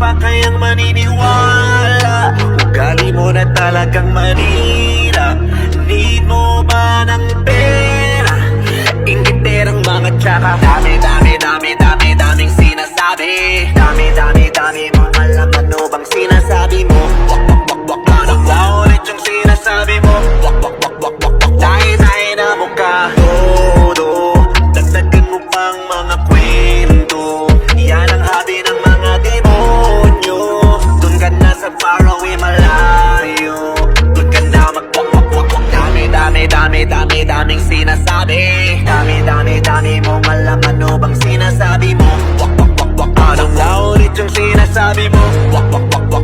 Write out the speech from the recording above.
pa kayang maniniwala? Ugali mo na talagang manira. Need mo ba ng pera? Ingiterang mga tsaka daming sinasabi. Dami mong alam, ano bang sinasabi mo? Wak ano ba ulit yung sinasabi mo? Wak tayo na mukha. Todo dagdagan mo pang mga kwento. Yan ang hobby ng mga demonyo. Dun ka na sa faraway malayo. Dun ka na mag-wak. Daming sinasabi. Dami mong alam, ano bang sinasabi mo? Wak ano ba ulit yung sinasabi mo? Wak